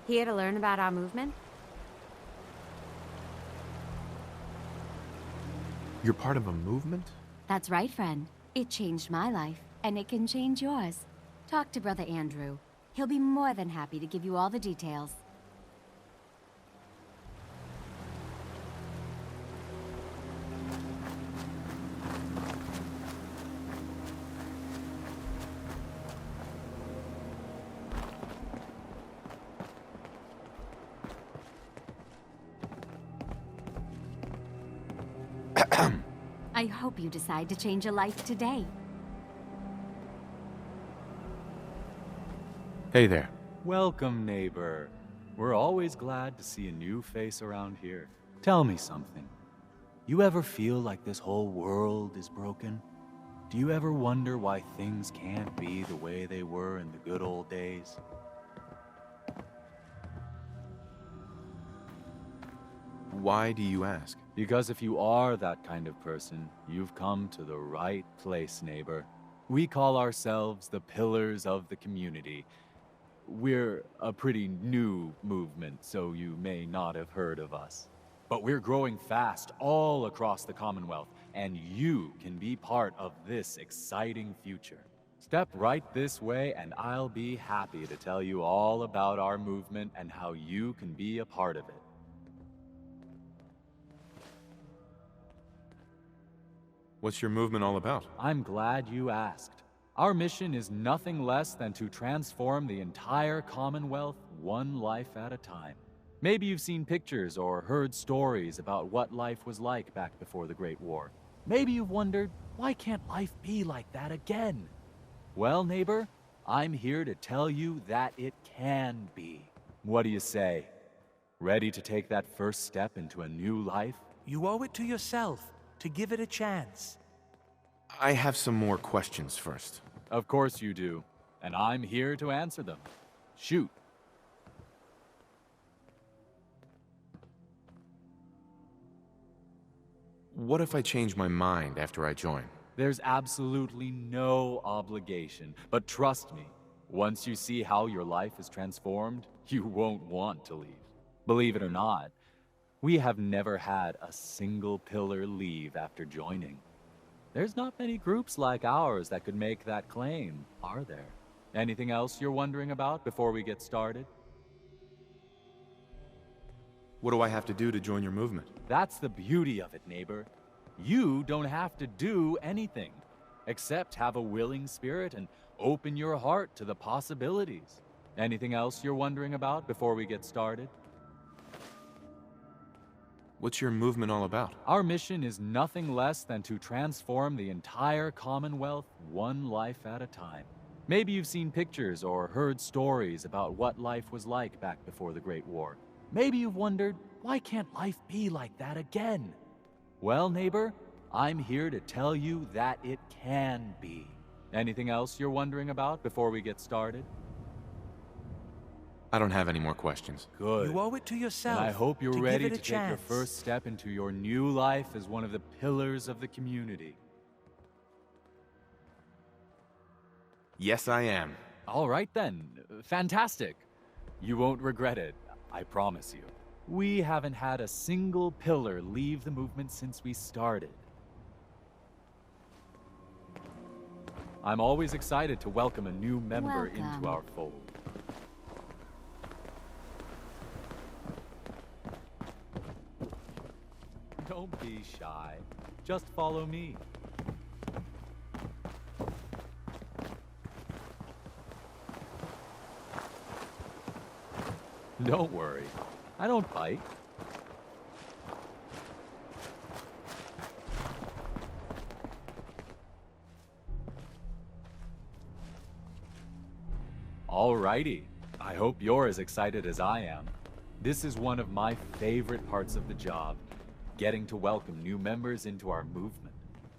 Here to learn about our movement? You're part of a movement? That's right, friend. It changed my life, and it can change yours. Talk to Brother Andrew. He'll be more than happy to give you all the details. I hope you decide to change a life today. Hey there. Welcome, neighbor. We're always glad to see a new face around here. Tell me something. You ever feel like this whole world is broken? Do you ever wonder why things can't be the way they were in the good old days? Why do you ask? Because if you are that kind of person, you've come to the right place, neighbor. We call ourselves the Pillars of the Community. We're a pretty new movement, so you may not have heard of us. But we're growing fast all across the Commonwealth, and you can be part of this exciting future. Step right this way, and I'll be happy to tell you all about our movement and how you can be a part of it. What's your movement all about? I'm glad you asked. Our mission is nothing less than to transform the entire Commonwealth one life at a time. Maybe you've seen pictures or heard stories about what life was like back before the Great War. Maybe you've wondered, why can't life be like that again? Well, neighbor, I'm here to tell you that it can be. What do you say? Ready to take that first step into a new life? You owe it to yourself to give it a chance. I have some more questions first. Of course you do, and I'm here to answer them. Shoot. What if I change my mind after I join? There's absolutely no obligation, but trust me, once you see how your life is transformed, you won't want to leave. Believe it or not, we have never had a single pillar leave after joining. There's not many groups like ours that could make that claim, are there? Anything else you're wondering about before we get started? What do I have to do to join your movement? That's the beauty of it, neighbor. You don't have to do anything, except have a willing spirit and open your heart to the possibilities. Anything else you're wondering about before we get started? What's your movement all about? Our mission is nothing less than to transform the entire Commonwealth one life at a time. Maybe you've seen pictures or heard stories about what life was like back before the Great War. Maybe you've wondered, why can't life be like that again? Well, neighbor, I'm here to tell you that it can be. Anything else you're wondering about before we get started? I don't have any more questions. Good. You owe it to yourself. And I hope you're to ready give it to a take your chance. first step into your new life as one of the pillars of the community. Yes, I am. All right then. Fantastic. You won't regret it, I promise you. We haven't had a single pillar leave the movement since we started. I'm always excited to welcome a new member into Welcome. our fold. Don't be shy. Just follow me. Don't worry. I don't bite. Alrighty. I hope you're as excited as I am. This is one of my favorite parts of the job, getting to welcome new members into our movement.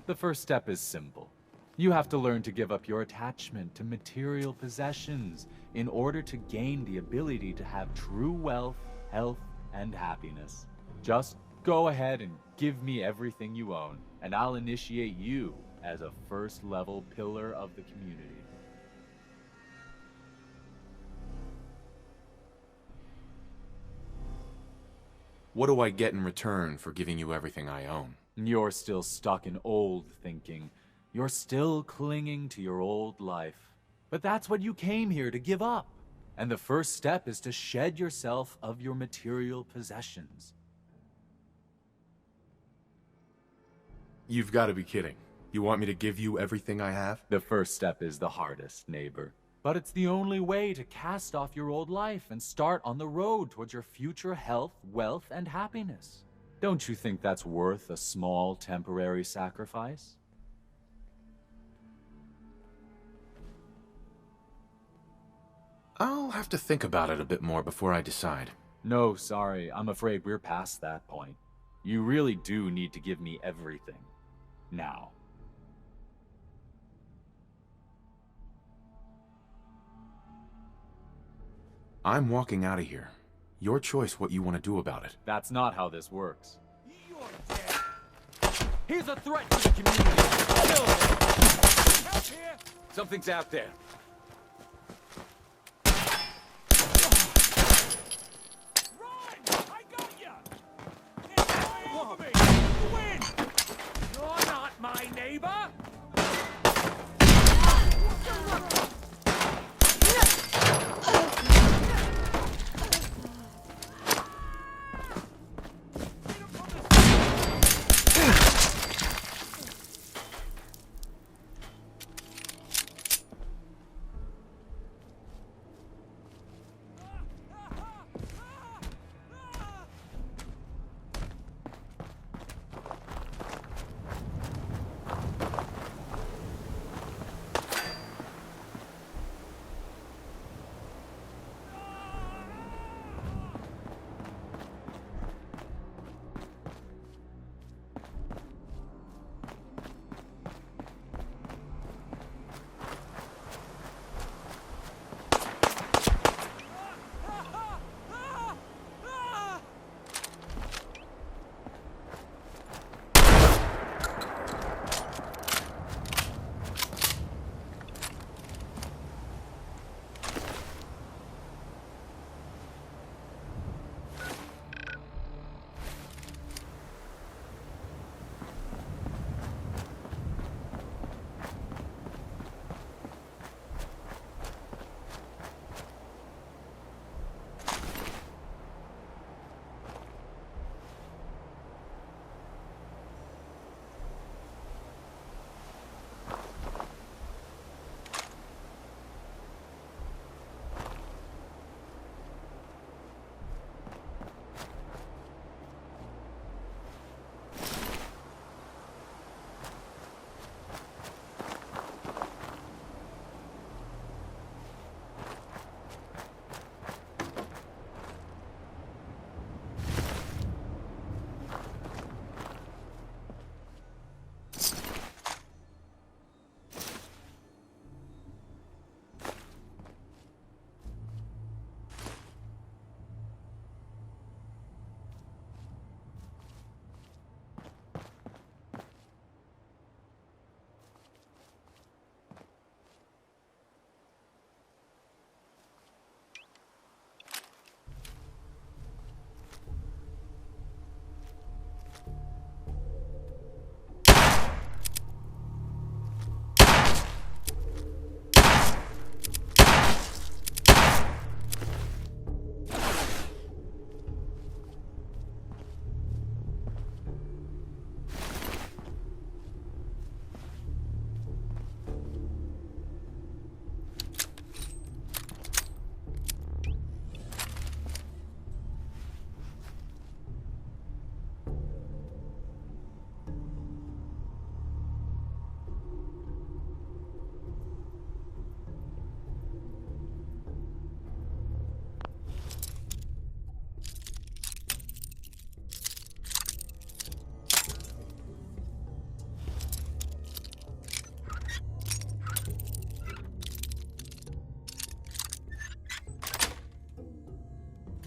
The first step is simple. You have to learn to give up your attachment to material possessions in order to gain the ability to have true wealth, health, and happiness. Just go ahead and give me everything you own, and I'll initiate you as a first-level pillar of the community. What do I get in return for giving you everything I own? You're still stuck in old thinking. You're still clinging to your old life. But that's what you came here to give up. And the first step is to shed yourself of your material possessions. You've got to be kidding. You want me to give you everything I have? The first step is the hardest, neighbor. But it's the only way to cast off your old life and start on the road towards your future health, wealth, and happiness. Don't you think that's worth a small, temporary sacrifice? I'll have to think about it a bit more before I decide. No, sorry. I'm afraid we're past that point. You really do need to give me everything. Now. I'm walking out of here. Your choice what you want to do about it. That's not how this works. You're dead. He's a threat to the community. Kill him. Help here. Something's out there. Run! I got ya! Get away over me! You win! You're not my neighbor!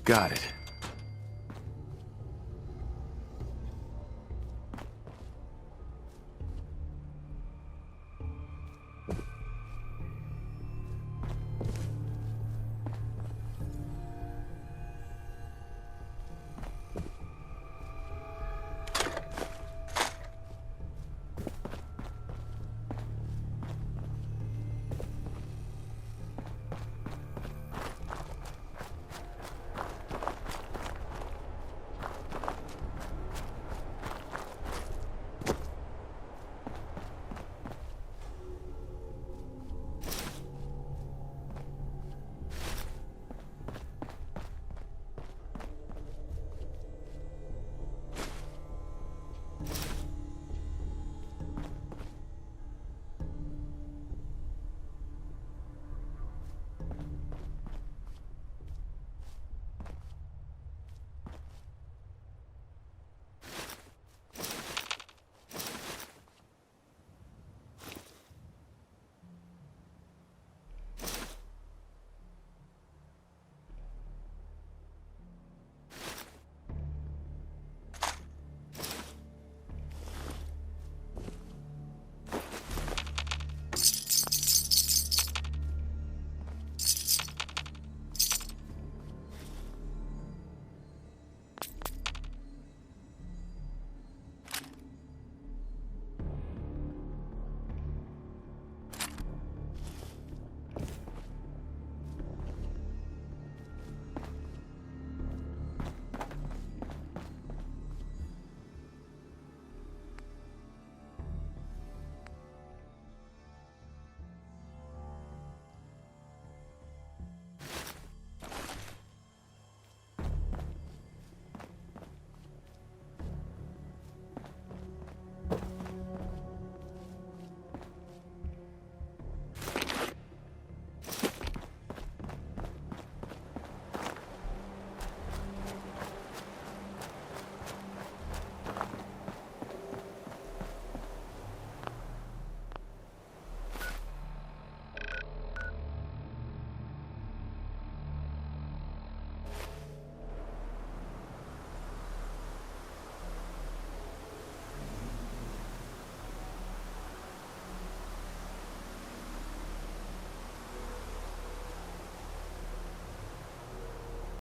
Got it.